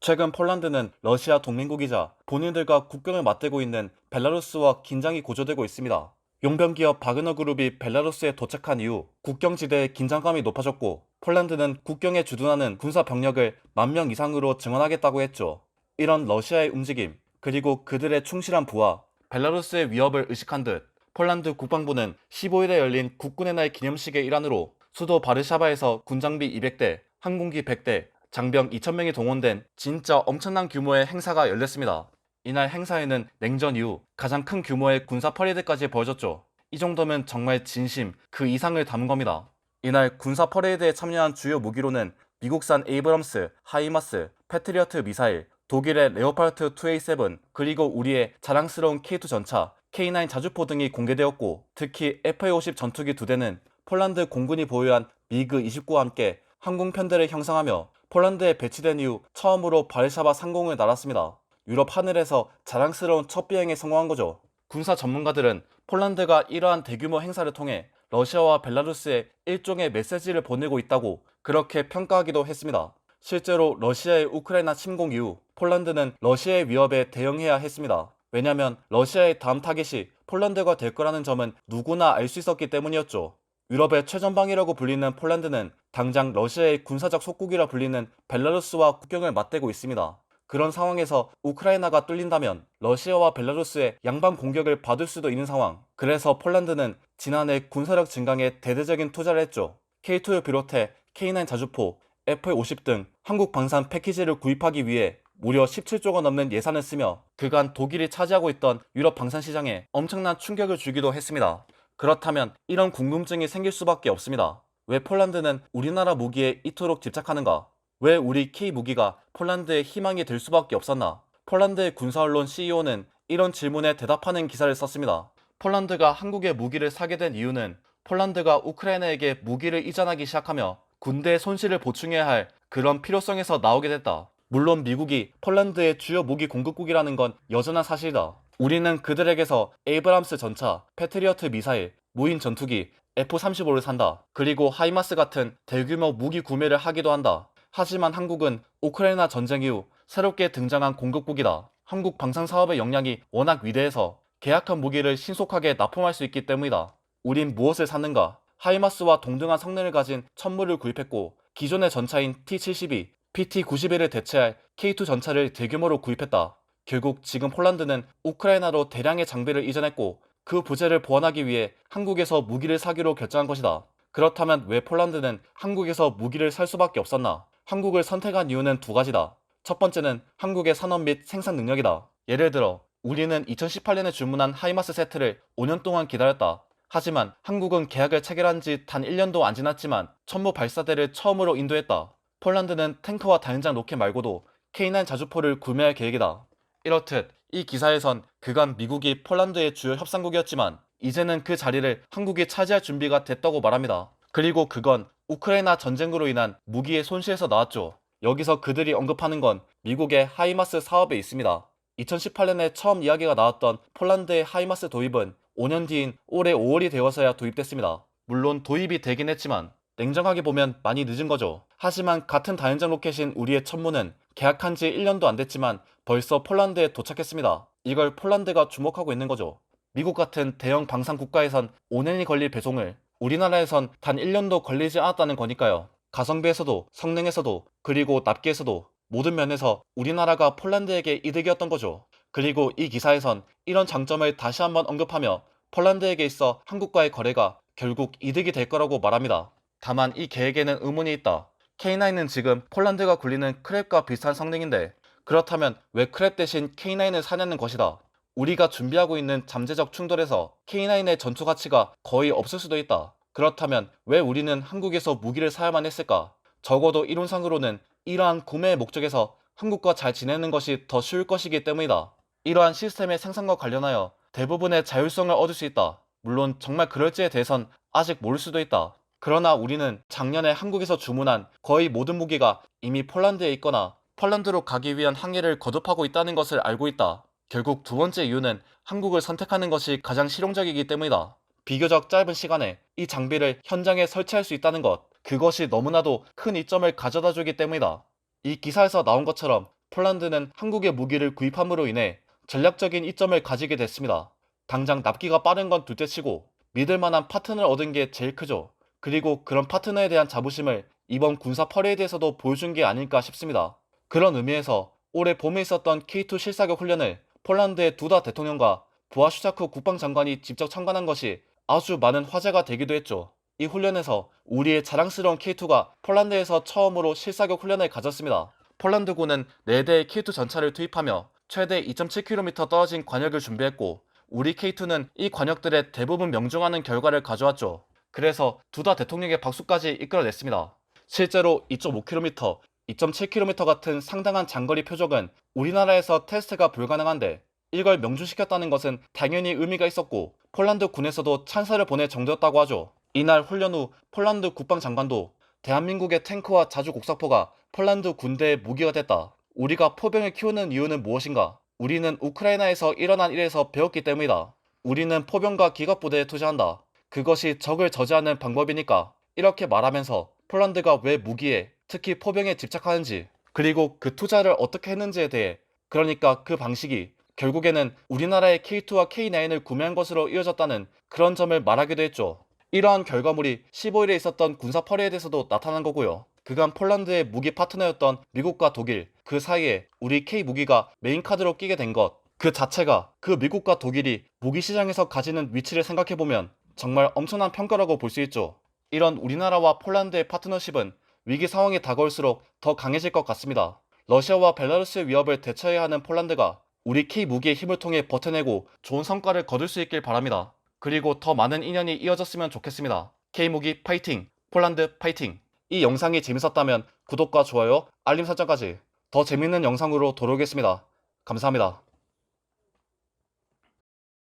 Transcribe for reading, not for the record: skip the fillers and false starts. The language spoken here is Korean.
최근 폴란드는 러시아 동맹국이자 본인들과 국경을 맞대고 있는 벨라루스와 긴장이 고조되고 있습니다. 용병 기업 바그너 그룹이 벨라루스에 도착한 이후 국경지대의 긴장감이 높아졌고, 폴란드는 국경에 주둔하는 군사 병력을 10,000명 이상으로 증원하겠다고 했죠. 이런 러시아의 움직임, 그리고 그들의 충실한 부하, 벨라루스의 위협을 의식한 듯 폴란드 국방부는 15일에 열린 국군의 날 기념식의 일환으로 수도 바르샤바에서 군장비 200대, 항공기 100대, 장병 2,000명이 동원된 진짜 엄청난 규모의 행사가 열렸습니다. 이날 행사에는 냉전 이후 가장 큰 규모의 군사 퍼레이드까지 벌어졌죠. 이 정도면 정말 진심 그 이상을 담은 겁니다. 이날 군사 퍼레이드에 참여한 주요 무기로는 미국산 에이브럼스, 하이마스, 패트리어트 미사일, 독일의 레오파르트 2A7, 그리고 우리의 자랑스러운 K2 전차, K9 자주포 등이 공개되었고, 특히 FA-50 전투기 2대는 폴란드 공군이 보유한 미그 29와 함께 항공 편대를 형성하며 폴란드에 배치된 이후 처음으로 바르샤바 상공을 날았습니다. 유럽 하늘에서 자랑스러운 첫 비행에 성공한 거죠. 군사 전문가들은 폴란드가 이러한 대규모 행사를 통해 러시아와 벨라루스에 일종의 메시지를 보내고 있다고 그렇게 평가하기도 했습니다. 실제로 러시아의 우크라이나 침공 이후 폴란드는 러시아의 위협에 대응해야 했습니다. 왜냐면 러시아의 다음 타겟이 폴란드가 될 거라는 점은 누구나 알 수 있었기 때문이었죠. 유럽의 최전방이라고 불리는 폴란드는 당장 러시아의 군사적 속국이라 불리는 벨라루스와 국경을 맞대고 있습니다. 그런 상황에서 우크라이나가 뚫린다면 러시아와 벨라루스의 양방 공격을 받을 수도 있는 상황. 그래서 폴란드는 지난해 군사력 증강에 대대적인 투자를 했죠. K2를 비롯해 K9 자주포, F-50 등 한국 방산 패키지를 구입하기 위해 무려 17조가 넘는 예산을 쓰며 그간 독일이 차지하고 있던 유럽 방산 시장에 엄청난 충격을 주기도 했습니다. 그렇다면 이런 궁금증이 생길 수밖에 없습니다. 왜 폴란드는 우리나라 무기에 이토록 집착하는가? 왜 우리 K 무기가 폴란드의 희망이 될 수밖에 없었나? 폴란드의 군사언론 CEO는 이런 질문에 대답하는 기사를 썼습니다. 폴란드가 한국의 무기를 사게 된 이유는 폴란드가 우크라이나에게 무기를 이전하기 시작하며 군대의 손실을 보충해야 할 그런 필요성에서 나오게 됐다. 물론 미국이 폴란드의 주요 무기 공급국이라는 건 여전한 사실이다. 우리는 그들에게서 에이브람스 전차, 패트리어트 미사일, 무인 전투기, F-35를 산다. 그리고 하이마스 같은 대규모 무기 구매를 하기도 한다. 하지만 한국은 우크라이나 전쟁 이후 새롭게 등장한 공급국이다. 한국 방산 사업의 역량이 워낙 위대해서 계약한 무기를 신속하게 납품할 수 있기 때문이다. 우린 무엇을 샀는가? 하이마스와 동등한 성능을 가진 천무를 구입했고, 기존의 전차인 T-72, PT-91을 대체할 K2 전차를 대규모로 구입했다. 결국 지금 폴란드는 우크라이나로 대량의 장비를 이전했고, 그 부재를 보완하기 위해 한국에서 무기를 사기로 결정한 것이다. 그렇다면 왜 폴란드는 한국에서 무기를 살 수밖에 없었나? 한국을 선택한 이유는 두 가지다. 첫 번째는 한국의 산업 및 생산 능력이다. 예를 들어 우리는 2018년에 주문한 하이마스 세트를 5년 동안 기다렸다. 하지만 한국은 계약을 체결한 지 단 1년도 안 지났지만 천무 발사대를 처음으로 인도했다. 폴란드는 탱크와 다연장 로켓 말고도 K9 자주포를 구매할 계획이다. 이렇듯 이 기사에선 그간 미국이 폴란드의 주요 협상국이었지만 이제는 그 자리를 한국이 차지할 준비가 됐다고 말합니다. 그리고 그건 우크라이나 전쟁으로 인한 무기의 손실에서 나왔죠. 여기서 그들이 언급하는 건 미국의 하이마스 사업에 있습니다. 2018년에 처음 이야기가 나왔던 폴란드의 하이마스 도입은 5년 뒤인 올해 5월이 되어서야 도입됐습니다. 물론 도입이 되긴 했지만 냉정하게 보면 많이 늦은 거죠. 하지만 같은 다연장 로켓인 우리의 천무는 계약한 지 1년도 안 됐지만 벌써 폴란드에 도착했습니다. 이걸 폴란드가 주목하고 있는 거죠. 미국 같은 대형 방산 국가에선 5년이 걸릴 배송을 우리나라에선 단 1년도 걸리지 않았다는 거니까요. 가성비에서도 성능에서도 그리고 납기에서도 모든 면에서 우리나라가 폴란드에게 이득이었던 거죠. 그리고 이 기사에선 이런 장점을 다시 한번 언급하며 폴란드에게 있어 한국과의 거래가 결국 이득이 될 거라고 말합니다. 다만 이 계획에는 의문이 있다. K9은 지금 폴란드가 굴리는 크랩과 비슷한 성능인데 그렇다면 왜 크랩 대신 K9을 사냐는 것이다. 우리가 준비하고 있는 잠재적 충돌에서 K9의 전투 가치가 거의 없을 수도 있다. 그렇다면 왜 우리는 한국에서 무기를 사야만 했을까? 적어도 이론상으로는 이러한 구매의 목적에서 한국과 잘 지내는 것이 더 쉬울 것이기 때문이다. 이러한 시스템의 생산과 관련하여 대부분의 자율성을 얻을 수 있다. 물론 정말 그럴지에 대해선 아직 모를 수도 있다. 그러나 우리는 작년에 한국에서 주문한 거의 모든 무기가 이미 폴란드에 있거나 폴란드로 가기 위한 항해를 거듭하고 있다는 것을 알고 있다. 결국 두 번째 이유는 한국을 선택하는 것이 가장 실용적이기 때문이다. 비교적 짧은 시간에 이 장비를 현장에 설치할 수 있다는 것, 그것이 너무나도 큰 이점을 가져다 주기 때문이다. 이 기사에서 나온 것처럼 폴란드는 한국의 무기를 구입함으로 인해 전략적인 이점을 가지게 됐습니다. 당장 납기가 빠른 건 둘째치고 믿을 만한 파트너를 얻은 게 제일 크죠. 그리고 그런 파트너에 대한 자부심을 이번 군사 퍼레이드에서도 보여준 게 아닐까 싶습니다. 그런 의미에서 올해 봄에 있었던 K2 실사격 훈련을 폴란드의 두다 대통령과 부하슈차크 국방장관이 직접 참관한 것이 아주 많은 화제가 되기도 했죠. 이 훈련에서 우리의 자랑스러운 K2가 폴란드에서 처음으로 실사격 훈련을 가졌습니다. 폴란드군은 4대의 K2 전차를 투입하며 최대 2.7km 떨어진 관역을 준비했고 우리 K2는 이 관역들에 대부분 명중하는 결과를 가져왔죠. 그래서 두다 대통령의 박수까지 이끌어냈습니다. 실제로 2.5km, 2.7km 같은 상당한 장거리 표적은 우리나라에서 테스트가 불가능한데 이걸 명중시켰다는 것은 당연히 의미가 있었고 폴란드 군에서도 찬사를 보낼 정도였다고 하죠. 이날 훈련 후 폴란드 국방장관도 대한민국의 탱크와 자주 곡사포가 폴란드 군대의 무기가 됐다. 우리가 포병을 키우는 이유는 무엇인가? 우리는 우크라이나에서 일어난 일에서 배웠기 때문이다. 우리는 포병과 기갑부대에 투자한다. 그것이 적을 저지하는 방법이니까. 이렇게 말하면서 폴란드가 왜 무기에, 특히 포병에 집착하는지, 그리고 그 투자를 어떻게 했는지에 대해, 그러니까 그 방식이 결국에는 우리나라의 K2와 K9을 구매한 것으로 이어졌다는 그런 점을 말하기도 했죠. 이러한 결과물이 15일에 있었던 군사 퍼레이드에서도 나타난 거고요. 그간 폴란드의 무기 파트너였던 미국과 독일, 그 사이에 우리 K 무기가 메인 카드로 끼게 된 것, 그 자체가 그 미국과 독일이 무기 시장에서 가지는 위치를 생각해보면 정말 엄청난 평가라고 볼 수 있죠. 이런 우리나라와 폴란드의 파트너십은 위기 상황이 다가올수록 더 강해질 것 같습니다. 러시아와 벨라루스의 위협을 대처해야 하는 폴란드가 우리 K 무기의 힘을 통해 버텨내고 좋은 성과를 거둘 수 있길 바랍니다. 그리고 더 많은 인연이 이어졌으면 좋겠습니다. K 무기 파이팅! 폴란드 파이팅! 이 영상이 재밌었다면 구독과 좋아요, 알림 설정까지 더 재밌는 영상으로 돌아오겠습니다. 감사합니다.